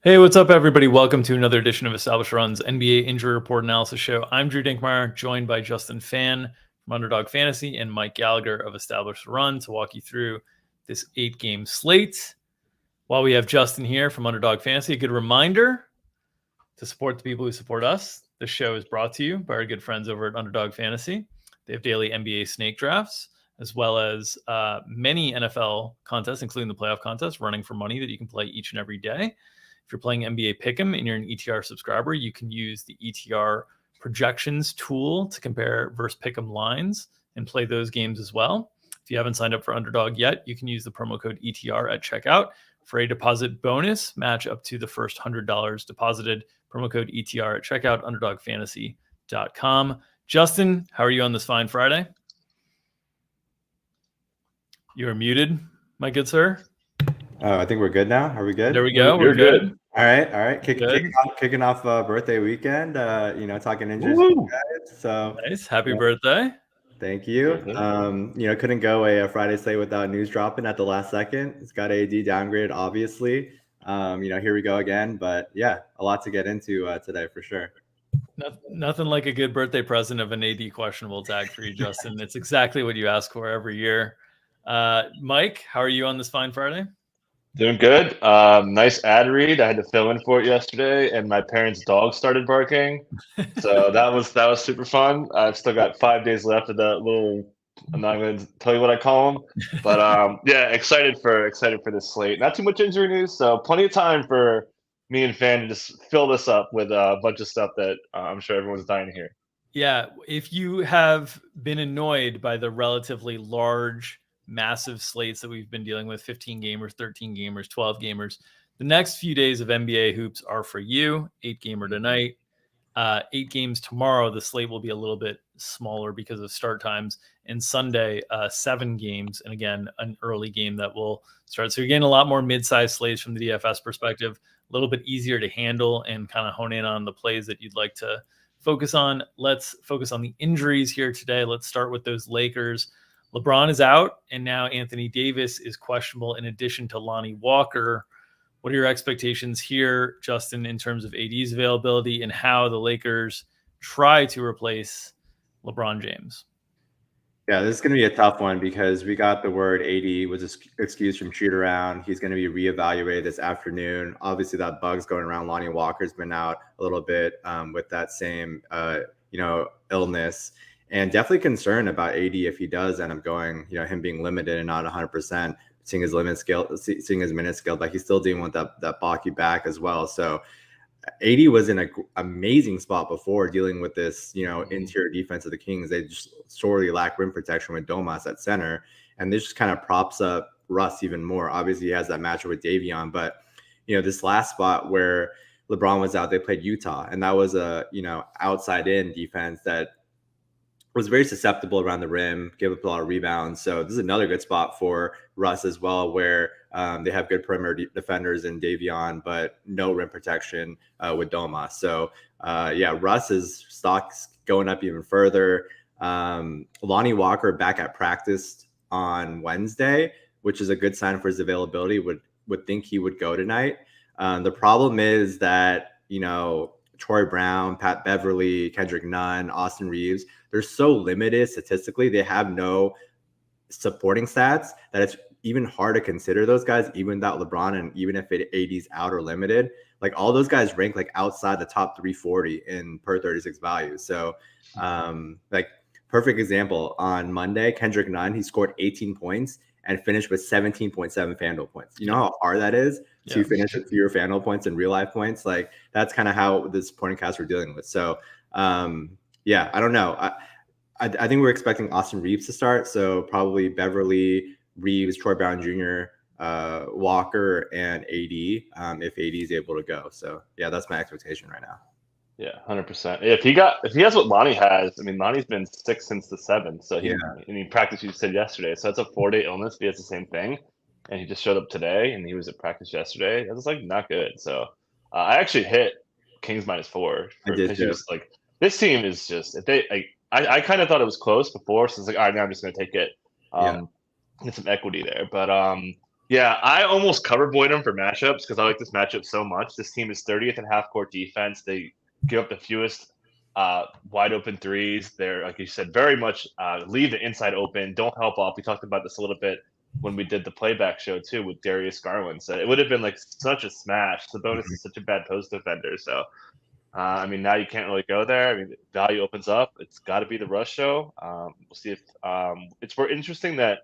Hey, what's up, everybody? Welcome to another edition of Established Run's NBA Injury Report Analysis Show. I'm Drew Dinkmeyer, joined by Justin Fan from Underdog Fantasy and Mike Gallagher of Established Run to walk you through this 8-game slate. While we have Justin here from Underdog Fantasy, a good reminder to support the people who support us. This show is brought to you by our good friends over at Underdog Fantasy. They have daily NBA snake drafts, as well as many NFL contests, including the playoff contest, running for money that you can play each and every day. If you're playing NBA Pick'em and you're an ETR subscriber, you can use the ETR projections tool to compare versus Pick'em lines and play those games as well. If you haven't signed up for Underdog yet, you can use the promo code ETR at checkout for a deposit bonus match up to the first $100 deposited. Promo code ETR at checkout, underdogfantasy.com. Justin, how are you on this fine Friday? You are muted, my good sir. Oh, I think we're good now. Are we good? There we go. We're good. All right. Kicking off birthday weekend. Talking injuries, guys. So nice. Happy birthday. Thank you. Couldn't go a Friday slate without news dropping at the last second. It's got AD downgraded, obviously. Here we go again. But yeah, a lot to get into today for sure. Nothing like a good birthday present of an AD questionable tag for you, Justin. It's exactly what you ask for every year. Mike, how are you on this fine Friday? Doing good. Nice ad read. I had to fill in for it yesterday, and my parents' dog started barking. So that was super fun. I've still got 5 days left of that little. I'm not going to tell you what I call them, but yeah, excited for this slate. Not too much injury news, so plenty of time for me and Fan to just fill this up with a bunch of stuff that I'm sure everyone's dying to hear. Yeah, if you have been annoyed by the relatively large, massive slates that we've been dealing with, 15 gamers, 13 gamers, 12 gamers, the next few days of NBA hoops are for you. 8-gamer tonight, 8 games tomorrow. The slate will be a little bit smaller because of start times. And Sunday, 7 games, and again, an early game that will start. So you're getting a lot more mid-sized slates from the DFS perspective, a little bit easier to handle and kind of hone in on the plays that you'd like to focus on. Let's focus on the injuries here today. Let's start with those Lakers. LeBron is out, and now Anthony Davis is questionable in addition to Lonnie Walker. What are your expectations here, Justin, in terms of AD's availability and how the Lakers try to replace LeBron James? Yeah, this is going to be a tough one because we got the word AD was excused from shoot around. He's going to be reevaluated this afternoon. Obviously, that bug's going around. Lonnie Walker's been out a little bit with that same, illness. And definitely concerned about AD if he does end up going, him being limited and not 100%, seeing his minutes scaled, but he's still dealing with that Baki back as well. So AD was in an amazing spot before dealing with this, interior defense of the Kings. They just sorely lack rim protection with Domas at center. And this just kind of props up Russ even more. Obviously, he has that matchup with Davion. But, this last spot where LeBron was out, they played Utah. And that was a, outside-in defense that was very susceptible around the rim, gave up a lot of rebounds. So this is another good spot for Russ as well, where they have good perimeter defenders in Davion, but no rim protection with Domas. So Russ's stock's going up even further. Lonnie Walker back at practice on Wednesday, which is a good sign for his availability. Would think he would go tonight. The problem is that, Troy Brown, Pat Beverly, Kendrick Nunn, Austin Reeves, they're so limited statistically. They have no supporting stats that it's even hard to consider those guys, even without LeBron, and even if AD's out or limited. Like all those guys rank like outside the top 340 in per 36 value. So perfect example on Monday, Kendrick Nunn, he scored 18 points and finished with 17.7 FanDuel points. You know how hard that is to finish with fewer FanDuel points and real life points? Like that's kind of how this supporting cast we're dealing with. So I don't know. I think we're expecting Austin Reeves to start. So probably Beverly, Reeves, Troy Brown Jr., Walker, and AD if AD is able to go. So yeah, that's my expectation right now. Yeah, 100%. If he has what Lonnie has, I mean, Lonnie's been sick since the 7th. So he practiced, you said yesterday. So that's a 4-day illness. But he has the same thing, and he just showed up today, and he was at practice yesterday. That's like not good. So I actually hit Kings -4. I did too. Like this team is just if they like. I kind of thought it was close before, so it's like all right, now I'm just going to take it, get some equity there. But Yeah, I almost cover Boyd him for matchups because I like this matchup so much. This team is 30th in half-court defense. They give up the fewest wide open threes. They're, like you said, very much leave the inside open. Don't help off. We talked about this a little bit when we did the playback show too with Darius Garland. So it would have been like such a smash. Sabonis is such a bad post defender. So I mean, now you can't really go there. I mean, value opens up. It's got to be the rush show. We'll see if it's more interesting that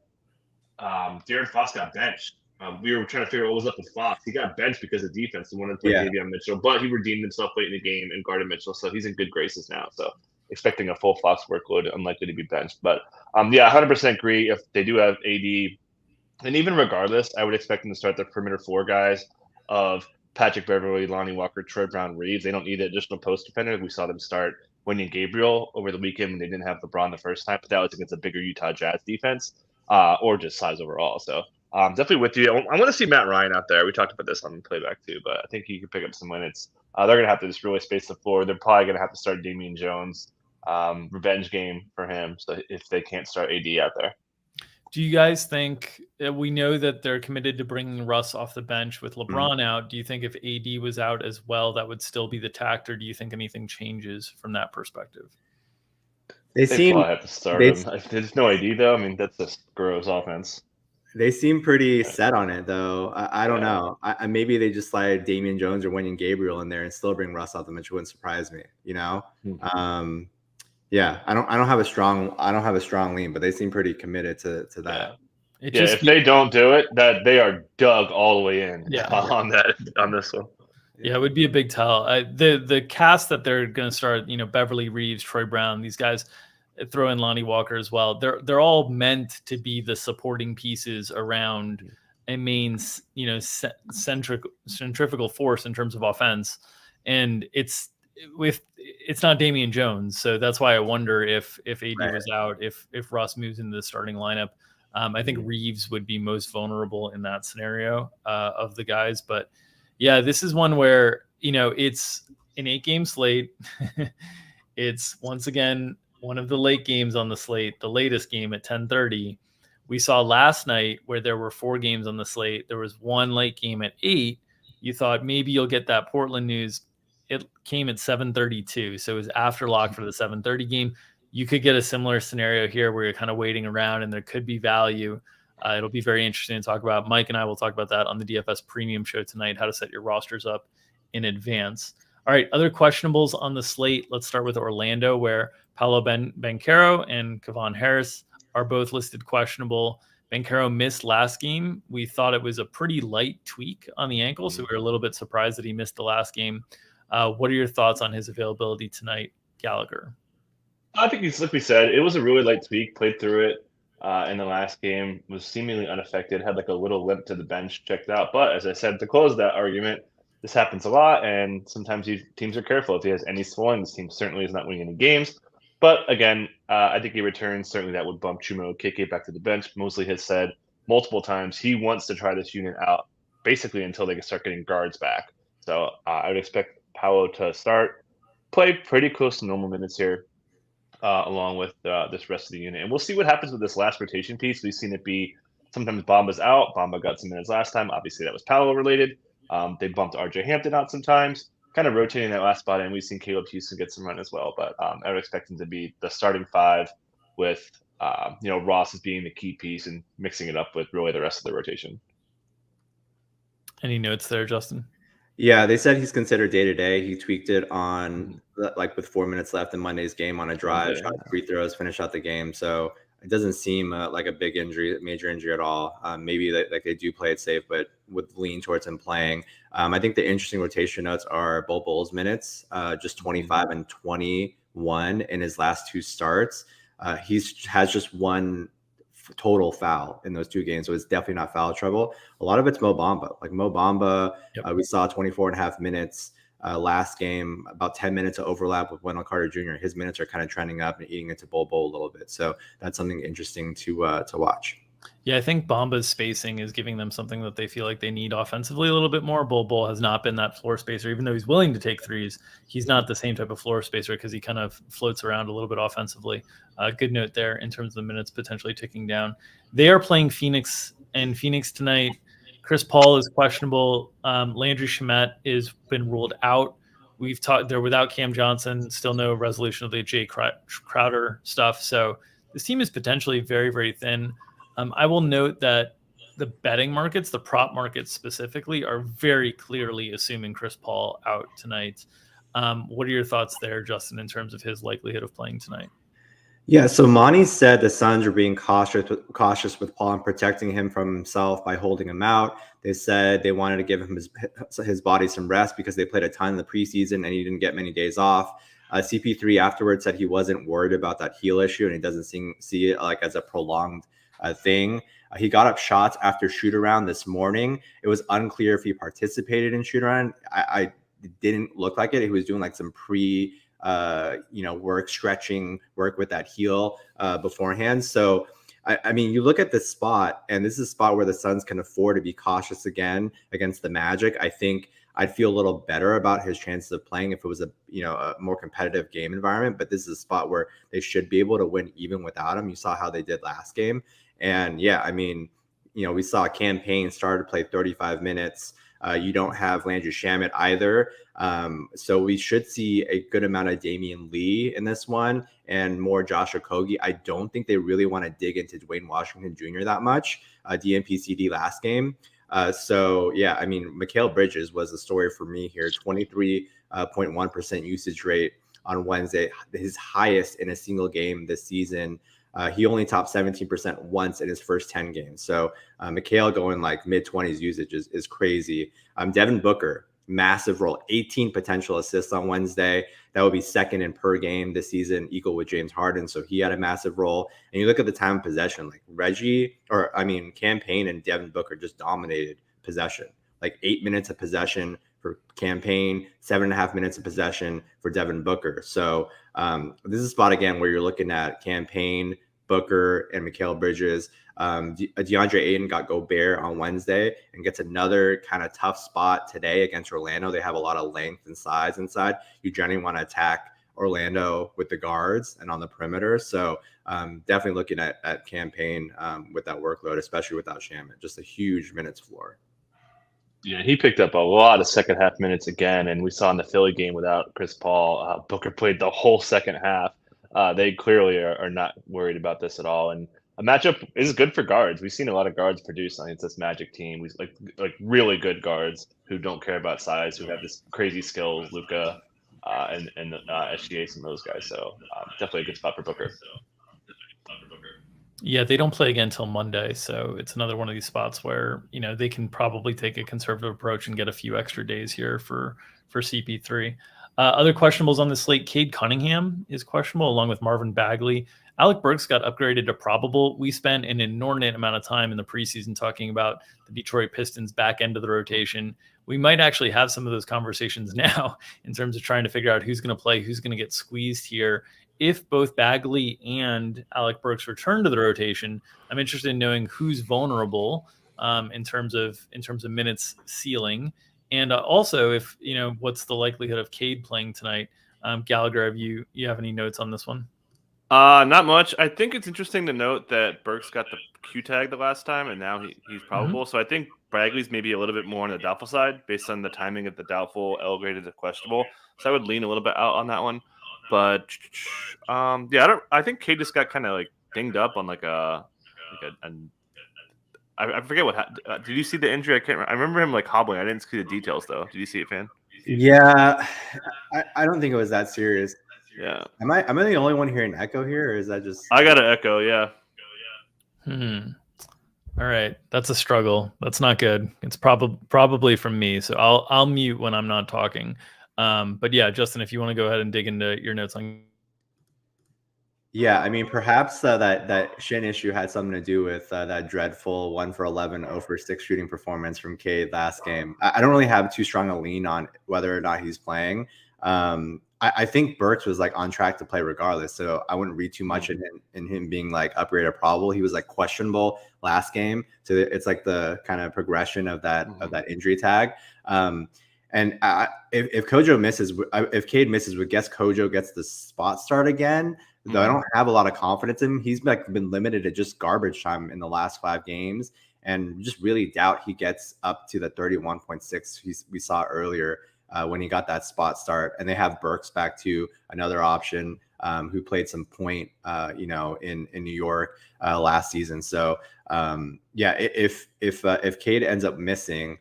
De'Aaron Fox got benched. We were trying to figure out what was up with Fox. He got benched because of defense and wanted to play Davion Mitchell, but he redeemed himself late in the game and guarded Mitchell, so he's in good graces now. So expecting a full Fox workload, unlikely to be benched. But yeah, 100% agree. If they do have AD, and even regardless, I would expect them to start the perimeter four guys of Patrick Beverley, Lonnie Walker, Troy Brown, Reeves. They don't need an additional post defender. We saw them start Wenyen Gabriel over the weekend when they didn't have LeBron the first time, but that was against a bigger Utah Jazz defense or just size overall. So definitely with you. I want to see Matt Ryan out there. We talked about this on the playback too, but I think he could pick up some minutes. They're going to have to just really space the floor. They're probably going to have to start Damian Jones. Revenge game for him. So if they can't start AD out there. Do you guys think we know that they're committed to bringing Russ off the bench with LeBron out? Do you think if AD was out as well, that would still be the tact, or do you think anything changes from that perspective? They probably have to start him. If there's no AD though, I mean that's just gross offense. They seem pretty set on it though. I don't know. Maybe they just slide Damian Jones or Wenyen Gabriel in there and still bring Russ off the bench. Wouldn't surprise me. You know. Yeah, I don't have a strong lean, but they seem pretty committed to that. If they don't do it, that they are dug all the way in on this one. Yeah, it would be a big tell. The cast that they're going to start, Beverly, Reeves, Troy Brown, these guys, throw in Lonnie Walker as well. They're all meant to be the supporting pieces around a main, centrifugal force in terms of offense, and it's not Damian Jones, so that's why I wonder if AD was out, if Russ moves into the starting lineup. I think Reeves would be most vulnerable in that scenario of the guys. But yeah, this is one where it's an 8-game slate. It's once again one of the late games on the slate, the latest game at 10:30. We saw last night where there were 4 games on the slate. There was one late game at 8. You thought maybe you'll get that Portland news. It came at 7:32, so it was after lock for the 7:30 game. You could get a similar scenario here where you're kind of waiting around and there could be value. It'll be very interesting to talk about. Mike and I will talk about that on the DFS premium show tonight, how to set your rosters up in advance. All right, other questionables on the slate. Let's start with Orlando, where Paolo Banchero and Kevon Harris are both listed questionable. Banchero missed last game. We thought it was a pretty light tweak on the ankle, so we were a little bit surprised that he missed the last game. What are your thoughts on his availability tonight, Gallagher? I think like we said, it was a really light tweak. Played through it in the last game, was seemingly unaffected, had like a little limp to the bench, checked out. But as I said, to close that argument, this happens a lot, and sometimes teams are careful. If he has any swelling, this team certainly is not winning any games. But again, I think he returns. Certainly that would bump Chuma Okeke back to the bench. Mosley has said multiple times he wants to try this unit out basically until they can start getting guards back. So I would expect Paolo to play pretty close to normal minutes here, along with this rest of the unit. And we'll see what happens with this last rotation piece. We've seen it be sometimes Bamba's out. Bamba got some minutes last time. Obviously, that was Paolo related. They bumped RJ Hampton out sometimes, kind of rotating that last spot. And we've seen Caleb Houston get some run as well. But I would expect him to be the starting 5 with, Ross as being the key piece and mixing it up with really the rest of the rotation. Any notes there, Justin? Yeah, they said he's considered day-to-day. He tweaked it on with 4 minutes left in Monday's game on a drive, shot free throws, finish out the game. So it doesn't seem like a big injury, major injury at all. Maybe they do play it safe, but would lean towards him playing. I think the interesting rotation notes are Bol Bol's minutes, just 25 and 21 in his last 2 starts. Has just one total foul in those 2 games, so it's definitely not foul trouble. A lot of it's Mo Bamba. Like Mo Bamba, we saw 24 and a half minutes last game, about 10 minutes of overlap with Wendell Carter Jr. His minutes are kind of trending up and eating into Bol Bol a little bit. So that's something interesting to watch. Yeah, I think Bamba's spacing is giving them something that they feel like they need offensively a little bit more. Bol Bol has not been that floor spacer, even though he's willing to take threes. He's not the same type of floor spacer because he kind of floats around a little bit offensively. Good note there in terms of the minutes potentially ticking down. They are playing Phoenix, and Phoenix tonight, Chris Paul is questionable. Landry Shamet has been ruled out. We've talked there without Cam Johnson, still no resolution of the Jay Crowder stuff. So this team is potentially very, very thin. I will note that the betting markets, the prop markets specifically, are very clearly assuming Chris Paul out tonight. What are your thoughts there, Justin, in terms of his likelihood of playing tonight? Yeah, so Monty said the Suns are being cautious with Paul and protecting him from himself by holding him out. They said they wanted to give him his body some rest because they played a ton in the preseason and he didn't get many days off. CP3 afterwards said he wasn't worried about that heel issue and he doesn't see it like as a prolonged thing. He got up shots after shoot around this morning. It was unclear if he participated in shoot around. I didn't look like it. He was doing like some stretching work with that heel beforehand. So, I mean, you look at this spot, and this is a spot where the Suns can afford to be cautious again against the Magic. I think I'd feel a little better about his chances of playing if it was a more competitive game environment. But this is a spot where they should be able to win even without him. You saw how they did last game, and yeah, I mean, we saw Campaign started to play 35 minutes. You don't have Landry Shamet either. So we should see a good amount of Damian Lee in this one and more Josh Okogie. I don't think they really want to dig into Dwayne Washington Jr. that much, DNP-CD last game. So, yeah, I mean, Mikal Bridges was the story for me here. 23.1% usage rate on Wednesday, his highest in a single game this season. He only topped 17% once in his first 10 games. So Mikal going like mid-20s usage is crazy. Devin Booker, massive role, 18 potential assists on Wednesday. That would be second in per game this season, equal with James Harden. So he had a massive role. And you look at the time of possession, like Campaign and Devin Booker just dominated possession. Like 8 minutes of possession for Campaign, 7.5 minutes of possession for Devin Booker. So this is a spot again where you're looking at Campaign, Booker, and Mikal Bridges. DeAndre Ayton got Gobert on Wednesday and gets another kind of tough spot today against Orlando. They have a lot of length and size inside. You generally want to attack Orlando with the guards and on the perimeter. So definitely looking at Campaign with that workload, especially without Shamet. Just a huge minutes floor. Yeah, he picked up a lot of second half minutes again, and we saw in the Philly game without Chris Paul, Booker played the whole second half. They clearly are not worried about this at all, and a matchup is good for guards. We've seen a lot of guards produce against this Magic team. We like really good guards who don't care about size, who have this crazy skills, Luka and SGA, some of those guys. So definitely a good spot for Booker. Yeah, they don't play again until Monday, so it's another one of these spots where they can probably take a conservative approach and get a few extra days here for CP3. Other questionables on the slate: Cade Cunningham is questionable, along with Marvin Bagley. Alec Burks got upgraded to probable. We spent an inordinate amount of time in the preseason talking about the Detroit Pistons back end of the rotation. We might actually have some of those conversations now in terms of trying to figure out who's going to play, who's going to get squeezed here. If both Bagley and Alec Burks return to the rotation, I'm interested in knowing who's vulnerable in terms of minutes ceiling, and also if what's the likelihood of Cade playing tonight. Gallagher, have you have any notes on this one? Not much. I think it's interesting to note that Burks got the Q tag the last time, and now he's probable. So I think Bagley's maybe a little bit more on the doubtful side based on the timing of the doubtful elevated to questionable. So I would lean a little bit out on that one. But I think Cade just got kind of like dinged up on I forget what happened. Did you see the injury? I remember him like hobbling. I didn't see the details though. Did you see it, Fan? Yeah, I don't think it was that serious. Yeah. Am I the only one hearing echo here, or is that just? I got an echo. Yeah. All right, that's a struggle. That's not good. It's probably from me. So I'll mute when I'm not talking. But yeah, Justin, if you want to go ahead and dig into your notes on. Yeah, I mean, perhaps that shin issue had something to do with that dreadful 1 for 11, 0 for 6 shooting performance from Cade last game. I don't really have too strong a lean on whether or not he's playing. I think Burks was like on track to play regardless, so I wouldn't read too much in him being like upgraded probable. He was like questionable last game, so it's like the kind of progression of that injury tag. And if Kojo misses, if Cade misses, would guess Kojo gets the spot start again. Though I don't have a lot of confidence in him. He's been limited to just garbage time in the last 5 games, and just really doubt he gets up to the 31.6 we saw earlier when he got that spot start. And they have Burks back to another option who played some point, in New York last season. So if Cade ends up missing,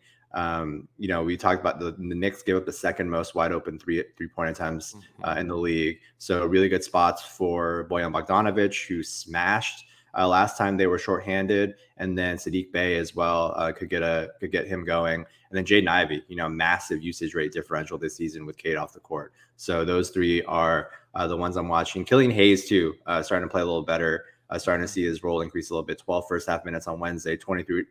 we talked about the Knicks gave up the second most wide open three-point attempts in the league. So really good spots for Bojan Bogdanovic, who smashed last time they were shorthanded, and then Saddiq Bey as well could get him going, and then Jaden Ivey, massive usage rate differential this season with Cade off the court. So those three are the ones I'm watching. Killian Hayes too, starting to play a little better. Starting to see his role increase a little bit. 12 first half minutes on Wednesday, 23%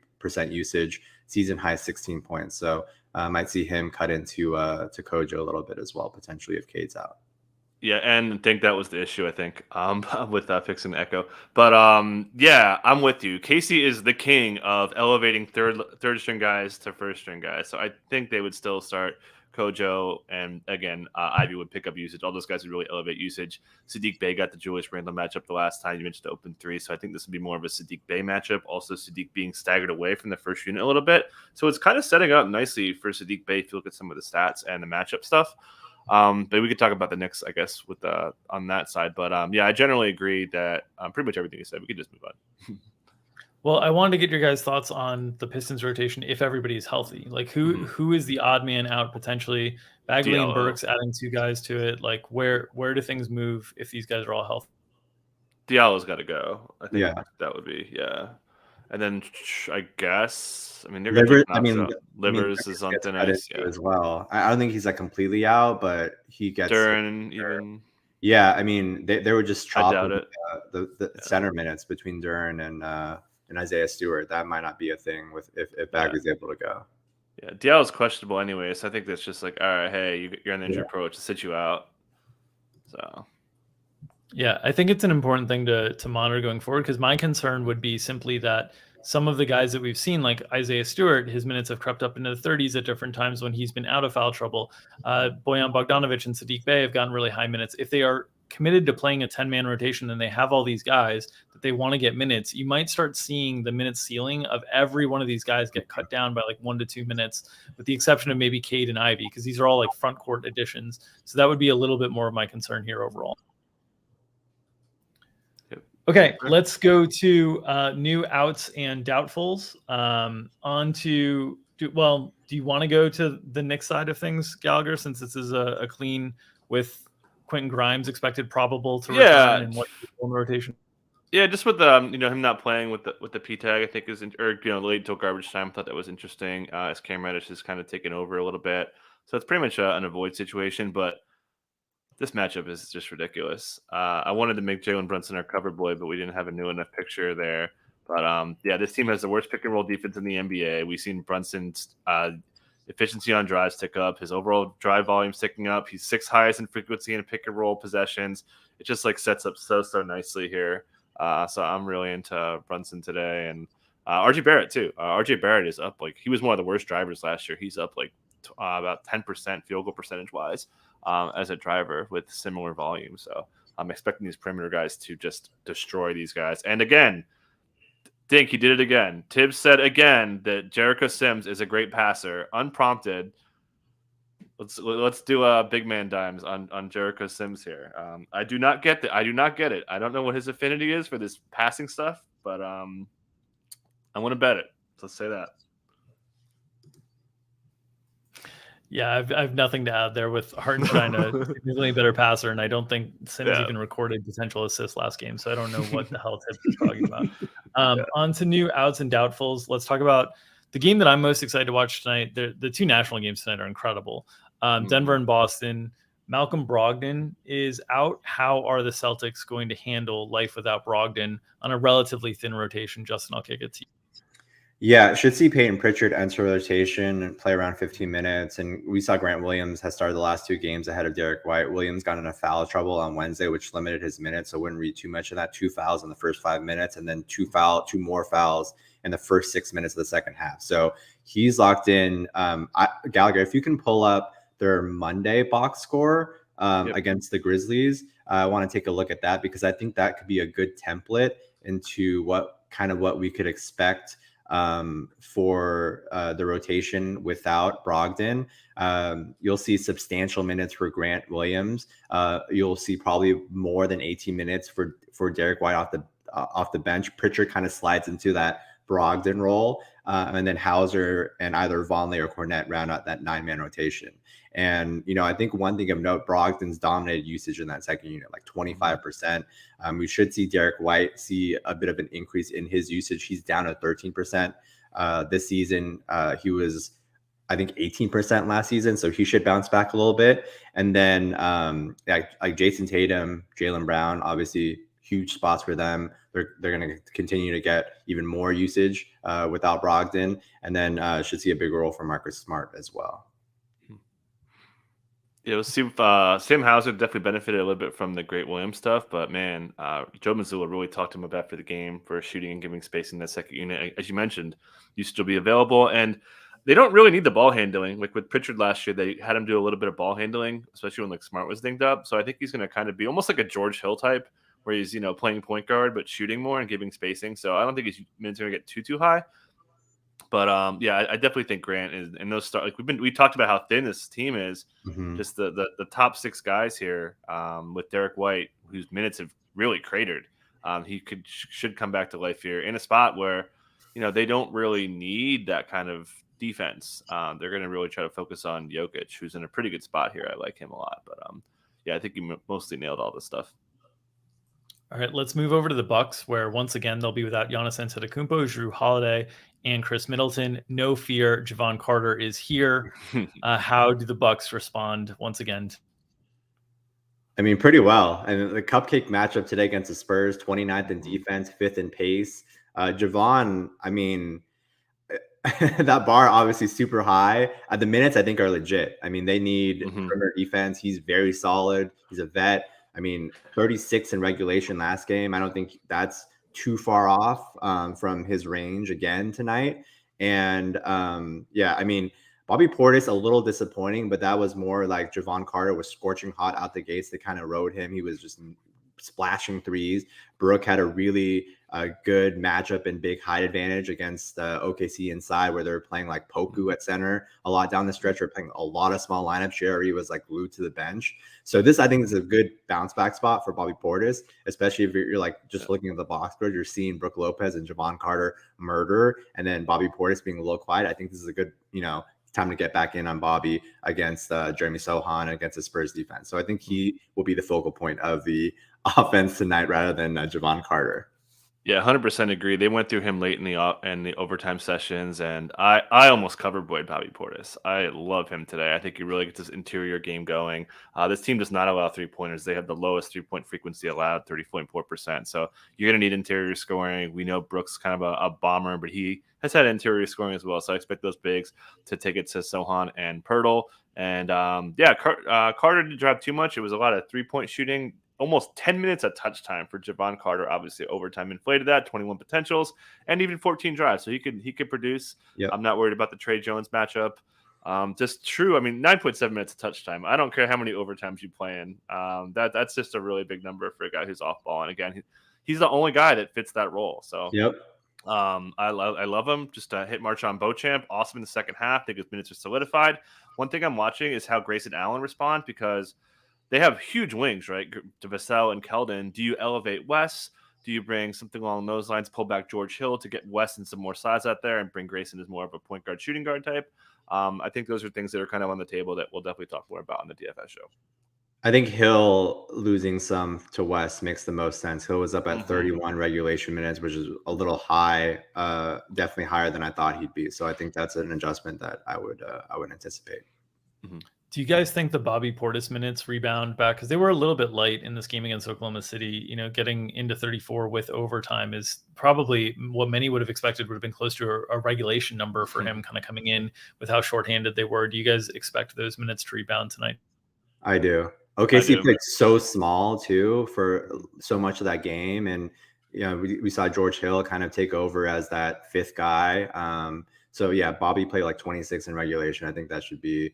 usage, season high 16 points. So might see him cut into to Kojo a little bit as well, potentially, if Cade's out. Yeah, and I think that was the issue, I think, with fixing the echo. But I'm with you. Casey is the king of elevating third string guys to first string guys. So I think they would still start Kojo, and again, Ivy would pick up usage. All those guys would really elevate usage. Saddiq Bey got the Julius Randle matchup the last time. You mentioned the open three, so I think this would be more of a Saddiq Bey matchup. Also, Saddiq being staggered away from the first unit a little bit. So it's kind of setting up nicely for Saddiq Bey if you look at some of the stats and the matchup stuff. But we could talk about the Knicks, I guess, with on that side. But I generally agree that pretty much everything you said. We could just move on. Well, I wanted to get your guys' thoughts on the Pistons rotation if everybody is healthy. Like who is the odd man out potentially? Bagley and Burks adding two guys to it. Like where do things move if these guys are all healthy? Diallo's got to go. I think that would be And then I guess they're going to Livers is on thin ice as well. I don't think he's like completely out, but he gets Duren even. Yeah, they were just chopping the center minutes between Duren and Isaiah Stewart. That might not be a thing with if Bagley's able to go. Yeah, Diallo's questionable anyway, so I think that's just like, all right, hey, you're on the injury approach to sit you out. So. Yeah, I think it's an important thing to monitor going forward, because my concern would be simply that some of the guys that we've seen, like Isaiah Stewart, his minutes have crept up into the 30s at different times when he's been out of foul trouble. Bojan Bogdanovic and Saddiq Bey have gotten really high minutes. If they are committed to playing a 10-man rotation and they have all these guys that they want to get minutes, you might start seeing the minute ceiling of every one of these guys get cut down by like 1 to 2 minutes, with the exception of maybe Cade and Ivy, because these are all like front court additions. So that would be a little bit more of my concern here overall. Okay, let's go to new outs and doubtfuls. Do you want to go to the Knicks side of things, Gallagher, since this is a clean with Quentin Grimes expected probable to return and what rotation? Yeah, just with him not playing with the P tag, I think late till garbage time. I thought that was interesting. As Cam Reddish has kind of taken over a little bit, so it's pretty much an avoid situation, but. This matchup is just ridiculous. I wanted to make Jalen Brunson our cover boy, but we didn't have a new enough picture there. But this team has the worst pick and roll defense in the NBA. We've seen Brunson's efficiency on drives tick up. His overall drive volume ticking up. He's 6th highest in frequency in pick and roll possessions. It just sets up so nicely here. So I'm really into Brunson today, and RJ Barrett too. RJ Barrett is up he was one of the worst drivers last year. He's up about 10% field goal percentage wise. As a driver with similar volume. So I'm expecting these perimeter guys to just destroy these guys. And again, Dink, he did it again. Tibbs said again that Jericho Sims is a great passer, unprompted. Let's do big man dimes on Jericho Sims here. I do not get that. I do not get it. I don't know what his affinity is for this passing stuff, but I want to bet it. So let's say that. Yeah, I've nothing to add there with Hartenstein, a significantly better passer, and I don't think Sims even recorded potential assists last game, so I don't know what the hell Tibbs is talking about. On to new outs and doubtfuls. Let's talk about the game that I'm most excited to watch tonight. The two national games tonight are incredible. Denver and Boston. Malcolm Brogdon is out. How are the Celtics going to handle life without Brogdon on a relatively thin rotation? Justin, I'll kick it to you. Yeah, should see Peyton Pritchard enter rotation and play around 15 minutes. And we saw Grant Williams has started the last 2 games ahead of Derek White. Williams got into foul trouble on Wednesday, which limited his minutes. So I wouldn't read too much of that. 2 fouls in the first 5 minutes, and then 2 more fouls in the first 6 minutes of the second half. So he's locked in. Gallagher, if you can pull up their Monday box score against the Grizzlies, I want to take a look at that, because I think that could be a good template into what we could expect for the rotation without Brogdon. You'll see substantial minutes for Grant Williams. You'll see probably more than 18 minutes for Derek White off the bench. Pritchard kind of slides into that Brogdon role, and then Hauser and either Vonleh or Cornette round out that 9-man rotation. And, I think one thing of note, Brogdon's dominated usage in that second unit, like 25%. We should see Derek White see a bit of an increase in his usage. He's down to 13% this season. He was, I think, 18% last season, so he should bounce back a little bit. And then like Jason Tatum, Jaylen Brown, obviously huge spots for them. They're going to continue to get even more usage without Brogdon, and then should see a big role for Marcus Smart as well. Yeah, Sam Hauser definitely benefited a little bit from the Great Williams stuff, but man, Joe Mazzulla really talked to him about after the game for shooting and giving space in that second unit. As you mentioned, used to be available, and they don't really need the ball handling. Like with Pritchard last year, they had him do a little bit of ball handling, especially when like Smart was dinged up. So I think he's going to kind of be almost like a George Hill type, where he's playing point guard but shooting more and giving spacing. So I don't think his minutes are going to get too high. But yeah, I definitely think Grant is, and those start like we talked about how thin this team is. Mm-hmm. Just the top 6 guys here, with Derek White, whose minutes have really cratered. He should come back to life here in a spot where they don't really need that kind of defense. They're going to really try to focus on Jokic, who's in a pretty good spot here. I like him a lot, but yeah, I think he mostly nailed all this stuff. All right, let's move over to the Bucks, where once again they'll be without Giannis Antetokounmpo, Jrue Holiday, and Chris Middleton. No fear, Javon Carter is here. How do the Bucks respond once again? I mean, pretty well. And the cupcake matchup today against the Spurs, 29th in defense, 5th in pace. Javon, I mean, that bar obviously super high. The minutes I think are legit. I mean, they need perimeter defense. He's very solid. He's a vet. I mean, 36 in regulation last game. I don't think that's too far off from his range again tonight. And yeah, I mean, Bobby Portis, a little disappointing, but that was more like Javon Carter was scorching hot out the gates. They kind of rode him. He was just splashing threes. Brooke had a really good matchup and big height advantage against OKC inside, where they're playing like Poku at center a lot down the stretch. They're playing a lot of small lineups. Jerry was like glued to the bench. So this, I think, is a good bounce back spot for Bobby Portis, especially if you're like just looking at the box score. You're seeing Brooke Lopez and Javon Carter murder, and then Bobby Portis being a little quiet. I think this is a good, time to get back in on Bobby against Jeremy Sohan against the Spurs defense. So I think he will be the focal point of the offense tonight rather than Javon Carter. Yeah, 100% agree. They went through him late in the overtime sessions, and I almost covered Bobby Portis. I love him today. I think he really gets his interior game going. This team does not allow 3-pointers. They have the lowest 3-point frequency allowed, 30.4%. So you're going to need interior scoring. We know Brooks kind of a bomber, but he has had interior scoring as well. So I expect those bigs to take it to Sohan and Pirtle. And Carter didn't drop too much. It was a lot of 3-point shooting. Almost 10 minutes of touch time for Javon Carter. Obviously, overtime inflated that, 21 potentials, and even 14 drives. So he could produce. Yep. I'm not worried about the Trey Jones matchup. Just true. I mean, 9.7 minutes of touch time. I don't care how many overtimes you play in. That's just a really big number for a guy who's off ball. And again, he's the only guy that fits that role. So yep. I love him. Just hit Marchand Beauchamp. Awesome in the second half. I think his minutes are solidified. One thing I'm watching is how Grayson Allen responds, because they have huge wings, right? To Vassell and Keldon. Do you elevate Wes? Do you bring something along those lines, pull back George Hill to get Wes and some more size out there and bring Grayson as more of a point guard, shooting guard type? I think those are things that are kind of on the table that we'll definitely talk more about on the DFS show. I think Hill losing some to West makes the most sense. Hill was up at 31 regulation minutes, which is a little high, definitely higher than I thought he'd be. So I think that's an adjustment that I would anticipate. Mm-hmm. Do you guys think the Bobby Portis minutes rebound back? Because they were a little bit light in this game against Oklahoma City. Getting into 34 with overtime is probably what many would have expected would have been close to a regulation number for him, kind of coming in with how shorthanded they were. Do you guys expect those minutes to rebound tonight? I do. OKC played so small too for so much of that game. And, we saw George Hill kind of take over as that fifth guy. So yeah, Bobby played like 26 in regulation. I think that should be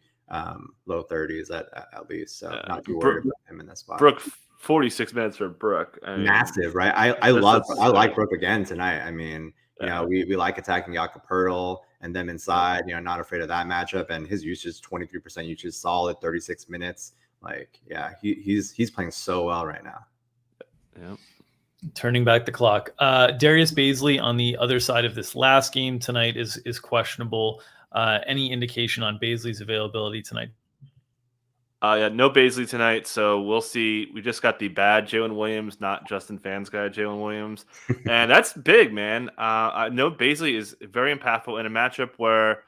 low 30s at least. So not too worried about him in this spot. Brooke, 46 minutes for Brooke. Massive, right? I like Brooke again tonight. I mean, You know, we like attacking Jakob Poeltl and them inside. You know, not afraid of that matchup. And his usage, 23% usage, solid, 36 minutes. Like, yeah, he's playing so well right now. Yeah. Turning back the clock. Darius Baisley on the other side of this last game tonight is questionable. Any indication on Baisley's availability tonight? Yeah, no Baisley tonight, so we'll see. We just got the bad Jalen Williams, not Justin Fans guy Jalen Williams, and that's big, man. I know Baisley is very impactful in a matchup where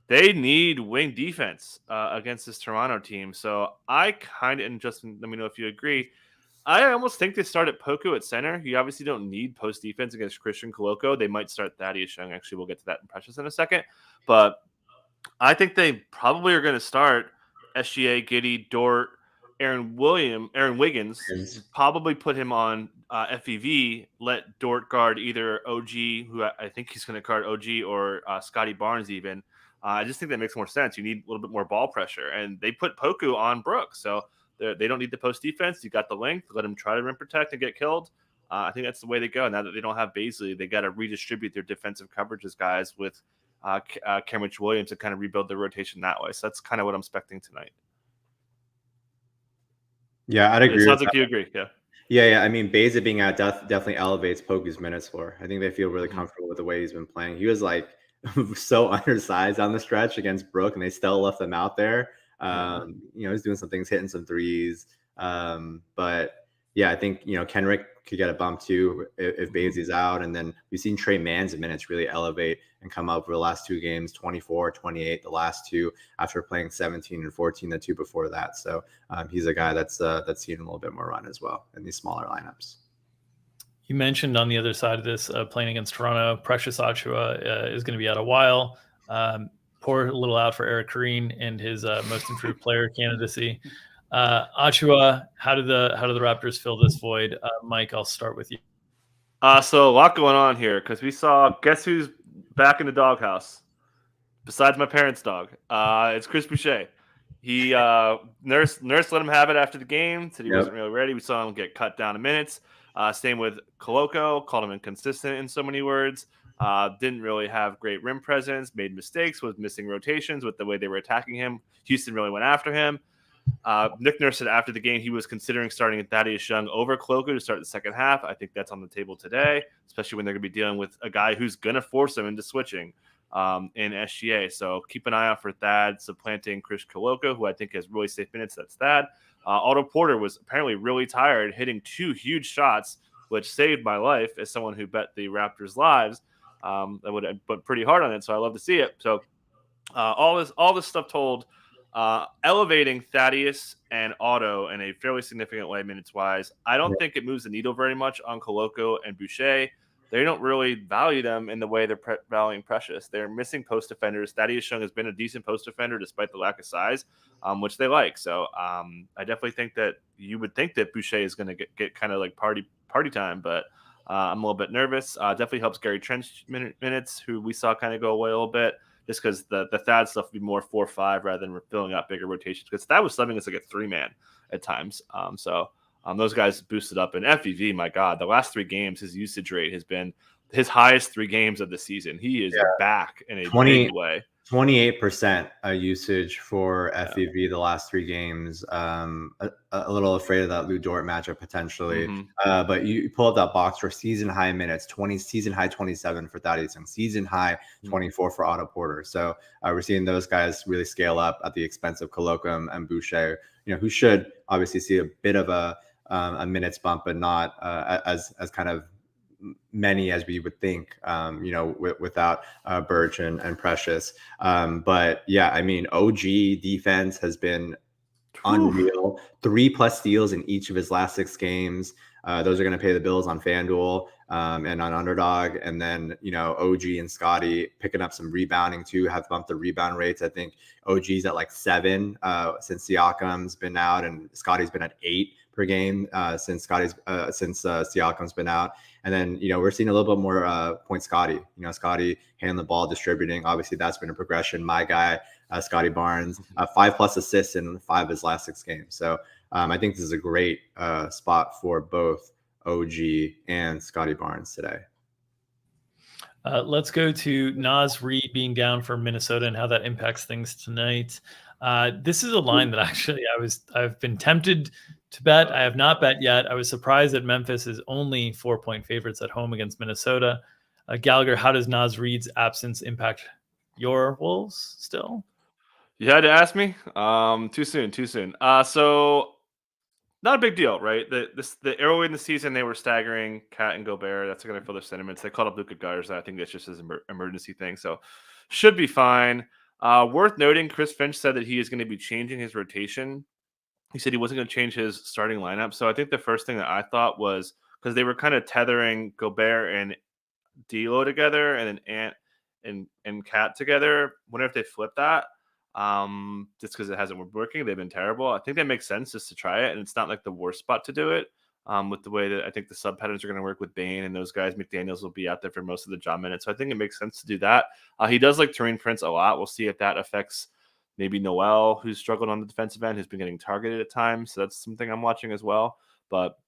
they need wing defense against this Toronto team. So I kind of, and Justin, let me know if you agree. I almost think they start at Poku at center. You obviously don't need post defense against Christian Koloko. They might start Thaddeus Young. Actually, we'll get to that in Precious in a second, but I think they probably are going to start SGA, Giddey, Dort, Aaron Wiggins. Probably put him on FEV. Let Dort guard either OG, who I think he's going to guard OG, or Scotty Barnes even. I just think that makes more sense. You need a little bit more ball pressure, and they put Poku on Brooks, so they don't need the post defense. You got the length. Let him try to rim protect and get killed. I think that's the way they go. Now that they don't have Baisley, they got to redistribute their defensive coverages, guys, with Cameron Williams to kind of rebuild their rotation that way. So that's kind of what I'm expecting tonight. Yeah, I'd agree. It sounds like you agree. Yeah. Yeah. I mean, Baisley being out definitely elevates Poku's minutes for. I think they feel really comfortable with the way he's been playing. He was like so undersized on the stretch against Brook, and they still left him out there. You know, he's doing some things, hitting some threes. But yeah, I think, you know, Kenrick could get a bump too if Baisley's out. And then we've seen Trey Mann's minutes really elevate and come up for the last two games, 24, 28, the last two, after playing 17 and 14, the two before that. So he's a guy that's seen a little bit more run as well in these smaller lineups. You mentioned on the other side of this, playing against Toronto, Precious Achiuwa is going to be out a while. Poor little out for Eric Green and his most improved player candidacy. Achiuwa, how do the Raptors fill this void? Mike, I'll start with you. So a lot going on here because we saw, guess who's back in the doghouse besides my parents' dog? It's Chris Boucher. He nurse let him have it after the game. Said he wasn't really ready. We saw him get cut down in minutes. Same with Koloko. Called him inconsistent in so many words. Didn't really have great rim presence. Made mistakes. Was missing rotations with the way they were attacking him. Houston really went after him. Nick Nurse said after the game he was considering starting Thaddeus Young over Koloko to start the second half. I think that's on the table today, especially when they're going to be dealing with a guy who's going to force them into switching in SGA. So keep an eye out for Thad supplanting Chris Koloko, who I think has really safe minutes. That's Thad. Otto Porter was apparently really tired, hitting two huge shots, which saved my life as someone who bet the Raptors' lives. I would have put pretty hard on it, so I love to see it. So all this stuff told, elevating Thaddeus and Otto in a fairly significant way minutes-wise. I don't think it moves the needle very much on Koloko and Boucher. They don't really value them in the way they're valuing Precious. They're missing post defenders. Thaddeus Young has been a decent post defender despite the lack of size, which they like. So I definitely think that you would think that Boucher is going to get kind of like party time, but I'm a little bit nervous. Definitely helps Gary Trent's minutes, who we saw kind of go away a little bit, just because the Thad stuff would be more 4-5 rather than filling out bigger rotations. Because Thad was subbing as like a 3-man at times. Those guys boosted up. And FEV, my God, the last 3 games, his usage rate has been his highest 3 games of the season. He is back in a big way. 28% usage for FEV the last 3 games. A little afraid of that Lou Dort matchup potentially. But you pull up that box for season high minutes, season high 27 for Thaddeus Young, season high 24 for Otto Porter. So we're seeing those guys really scale up at the expense of Koloko and Boucher, you know, who should obviously see a bit of a minutes bump, but not as kind of many as we would think, you know, without Birch and Precious. But yeah, I mean, OG defense has been unreal. 3+ steals in each of his last 6 games. Those are going to pay the bills on FanDuel and on Underdog. And then, you know, OG and Scotty picking up some rebounding too, have bumped the rebound rates. I think OG's at like 7 since Siakam's been out, and Scotty's been at 8 per game since Siakam's been out. And then, you know, we're seeing a little bit more point Scotty. You know, Scotty handling the ball, distributing. Obviously, that's been a progression. My guy, Scotty Barnes, 5+ assists in 5 of his last 6 games. So I think this is a great spot for both OG and Scotty Barnes today. Let's go to Naz Reid being down for Minnesota and how that impacts things tonight. This is a line that actually I've been tempted to bet. I have not bet yet. I was surprised that Memphis is only 4-point favorites at home against Minnesota. Gallagher, how does Naz Reid's absence impact your Wolves still? You had to ask me? Too soon. So not a big deal, right? The early in the season they were staggering Cat and Gobert. That's going to fill their sentiments. They called up Luka Garza. I think that's just his emergency thing. So should be fine. Worth noting, Chris Finch said that he is going to be changing his rotation. He said he wasn't going to change his starting lineup. So I think the first thing that I thought was because they were kind of tethering Gobert and D'Lo together, and then Ant and Cat together. Wonder if they flip that. Just because it hasn't been working, they've been terrible. I think that makes sense just to try it, and it's not like the worst spot to do it. With the way that I think the sub patterns are going to work with Bane and those guys, McDaniels will be out there for most of the job minutes. So I think it makes sense to do that. He does like Taurean Prince a lot. We'll see if that affects maybe Noel, who's struggled on the defensive end, who's been getting targeted at times. So that's something I'm watching as well. But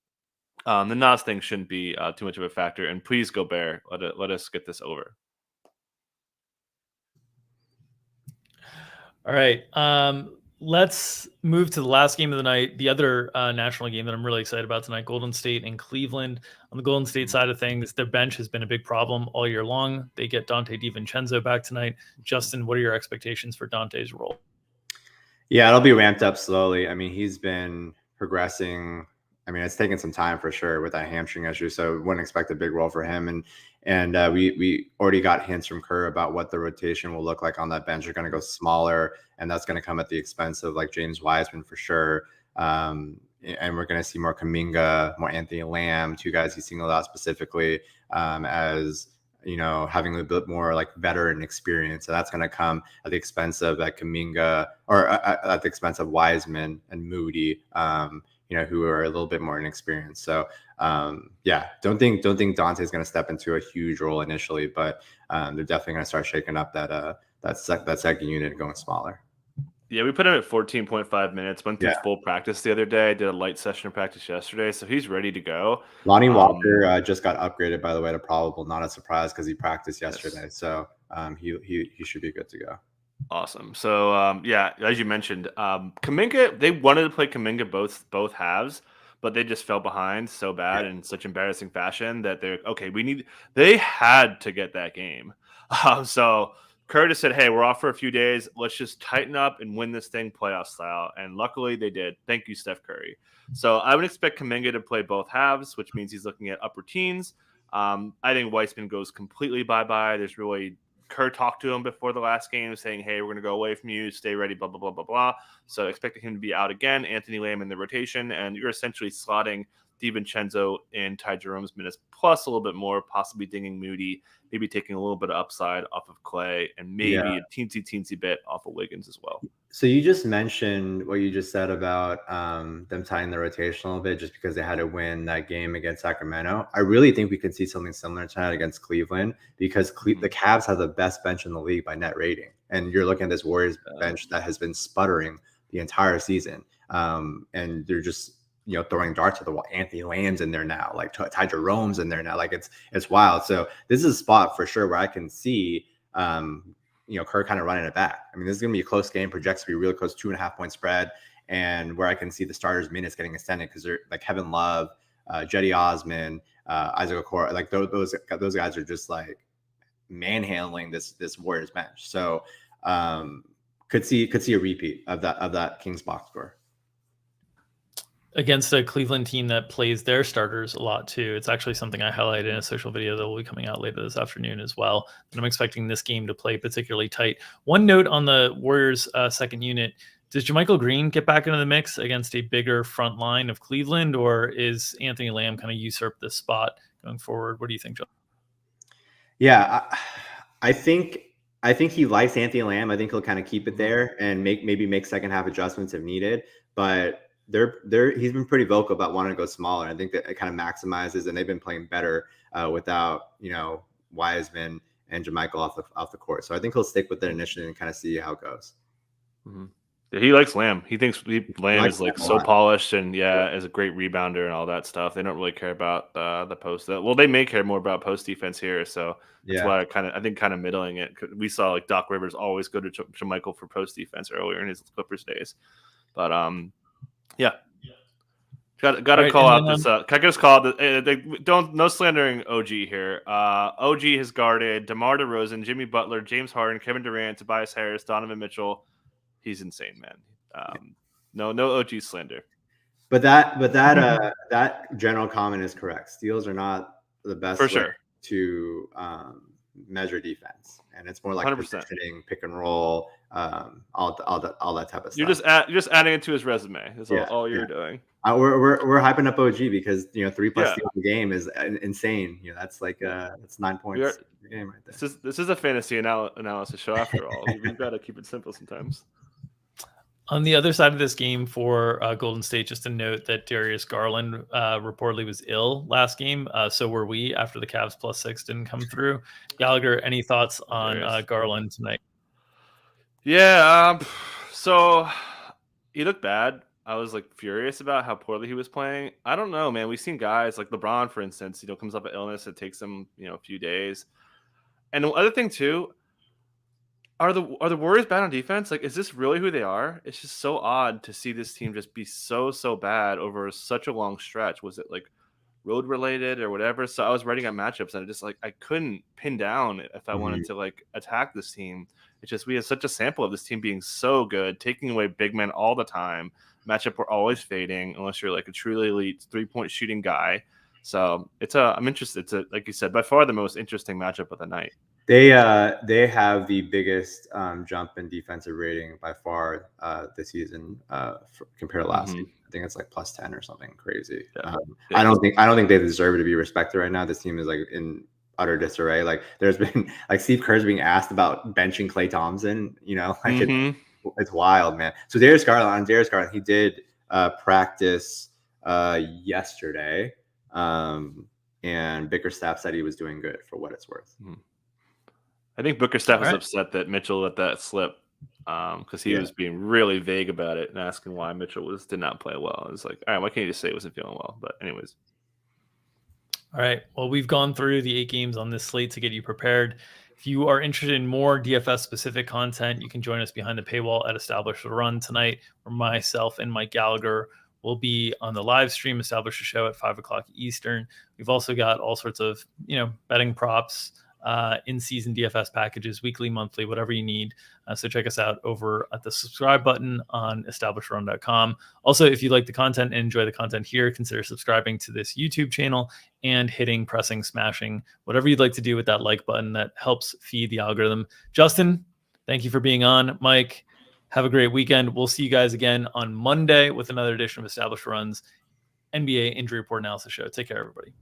the Nas thing shouldn't be too much of a factor. And please, Gobert, let us get this over. All right. Let's move to the last game of the night, the other national game that I'm really excited about tonight, Golden State and Cleveland. On the Golden State side of things, their bench has been a big problem all year long. They get Dante DiVincenzo back tonight. Justin, what are your expectations for Dante's role? Yeah, it'll be ramped up slowly. I mean, he's been progressing. I mean, it's taken some time for sure with that hamstring issue, so wouldn't expect a big role for him. And we already got hints from Kerr about what the rotation will look like on that bench. They're going to go smaller, and that's going to come at the expense of like James Wiseman for sure. And we're going to see more Kuminga, more Anthony Lamb, two guys he singled out specifically as having a bit more like veteran experience. So that's going to come at the expense of Kuminga or at the expense of Wiseman and Moody. Who are a little bit more inexperienced. So don't think Dante's going to step into a huge role initially, but they're definitely going to start shaking up that second unit and going smaller. Yeah, we put him at 14.5 minutes. Went through full practice the other day. Did a light session of practice yesterday, so he's ready to go. Lonnie Walker just got upgraded, by the way, to probable. Not a surprise because he practiced yesterday, yes. So he should be good to go. Awesome. So as you mentioned, Kuminga, they wanted to play Kuminga both halves, but they just fell behind so bad in such embarrassing fashion that they had to get that game. So Curtis said, hey, we're off for a few days. Let's just tighten up and win this thing playoff style. And luckily they did. Thank you, Steph Curry. So I would expect Kuminga to play both halves, which means he's looking at upper teens. I think Weissman goes completely bye-bye. There's really Kerr talked to him before the last game saying, hey, we're going to go away from you. Stay ready, blah, blah, blah, blah, blah. So expecting him to be out again. Anthony Lamb in the rotation. And you're essentially slotting DiVincenzo in Ty Jerome's minutes plus a little bit more, possibly dinging Moody, maybe taking a little bit of upside off of Clay, and maybe a teensy bit off of Wiggins as well. So you just mentioned what you just said about them tying the rotation a little bit just because they had to win that game against Sacramento. I really think we could see something similar tonight against Cleveland because the Cavs have the best bench in the league by net rating. And you're looking at this Warriors bench that has been sputtering the entire season. And they're just throwing darts at the wall. Anthony Lamb's in there now, like Ty Jerome's in there now. Like it's wild. So this is a spot for sure where I can see Kerr kind of running it back. I mean, this is going to be a close game, projects to be really close, 2.5 point spread, and where I can see the starters' minutes getting extended because they're like Kevin Love, Jetty Osman, Isaac Okoro, like those guys are just like manhandling this Warriors bench. So could see a repeat of that Kings box score against a Cleveland team that plays their starters a lot too. It's actually something I highlighted in a social video that will be coming out later this afternoon as well. And I'm expecting this game to play particularly tight. One note on the Warriors second unit, does JaMychal Green get back into the mix against a bigger front line of Cleveland, or is Anthony Lamb kind of usurp this spot going forward? What do you think, John? Yeah, I think he likes Anthony Lamb. I think he'll kind of keep it there and maybe make second half adjustments if needed, but he's been pretty vocal about wanting to go smaller. I think that it kind of maximizes, and they've been playing better without Wiseman and JaMychal off the court. So I think he'll stick with it initially and kind of see how it goes. Mm-hmm. Yeah, he likes Lamb. He thinks Lamb is like Lamb a so lot. polished and as a great rebounder and all that stuff. They don't really care about the post. Well, they may care more about post defense here, so that's Yeah. why I think kind of middling it. We saw like Doc Rivers always go to Michael for post defense earlier in his Clippers days, but yeah. Got to call out this. Can I just call it? No slandering OG here. OG has guarded DeMar DeRozan, Jimmy Butler, James Harden, Kevin Durant, Tobias Harris, Donovan Mitchell. He's insane, man. No OG slander. But that general comment is correct. Steals are not the best For way sure to measure defense, and it's more like 100%. positioning, pick and roll, all that type of You're stuff. just adding it to his resume. Is all you're doing. We're hyping up OG because 3+ steals a game is insane. That's like that's 9 points a game right there. This is a fantasy analysis show after all. We've got to keep it simple sometimes. On the other side of this game for Golden State, just to note that Darius Garland reportedly was ill last game. So were we after the Cavs +6 didn't come through. Gallagher, any thoughts on Garland tonight? Yeah. So he looked bad. I was like furious about how poorly he was playing. I don't know, man. We've seen guys like LeBron, for instance, comes up with illness. It takes him, a few days. And the other thing too, are the Warriors bad on defense? Like, is this really who they are? It's just so odd to see this team just be so bad over such a long stretch. Was it like road related or whatever? So I was writing out matchups and I couldn't pin down if I wanted to like attack this team. It's just we have such a sample of this team being so good, taking away big men all the time. Matchup we're always fading unless you're like a truly elite 3-point shooting guy. So I'm interested. It's like you said, by far the most interesting matchup of the night. They have the biggest jump in defensive rating by far this season compared to last season. I think it's like +10 or something crazy. Yeah. I don't think they deserve to be respected right now. This team is like in utter disarray. Like there's been like Steve Kerr's being asked about benching Klay Thompson. It's wild, man. So Darius Garland, he did practice yesterday, and Bickerstaff said he was doing good for what it's worth. I think Bickerstaff was upset that Mitchell let that slip because he was being really vague about it and asking why Mitchell did not play well. It was like, all right, why can't you just say he wasn't feeling well? But anyways. All right. Well, we've gone through the 8 games on this slate to get you prepared. If you are interested in more DFS-specific content, you can join us behind the paywall at Establish the Run tonight, where myself and Mike Gallagher will be on the live stream, Establish the Show at 5 o'clock Eastern. We've also got all sorts of, betting props, in-season DFS packages, weekly, monthly, whatever you need. So check us out over at the subscribe button on establishedrun.com. Also, if you like the content and enjoy the content here, consider subscribing to this YouTube channel and pressing, smashing, whatever you'd like to do with that like button that helps feed the algorithm. Justin, thank you for being on. Mike, have a great weekend. We'll see you guys again on Monday with another edition of Established Run's NBA Injury Report Analysis Show. Take care, everybody.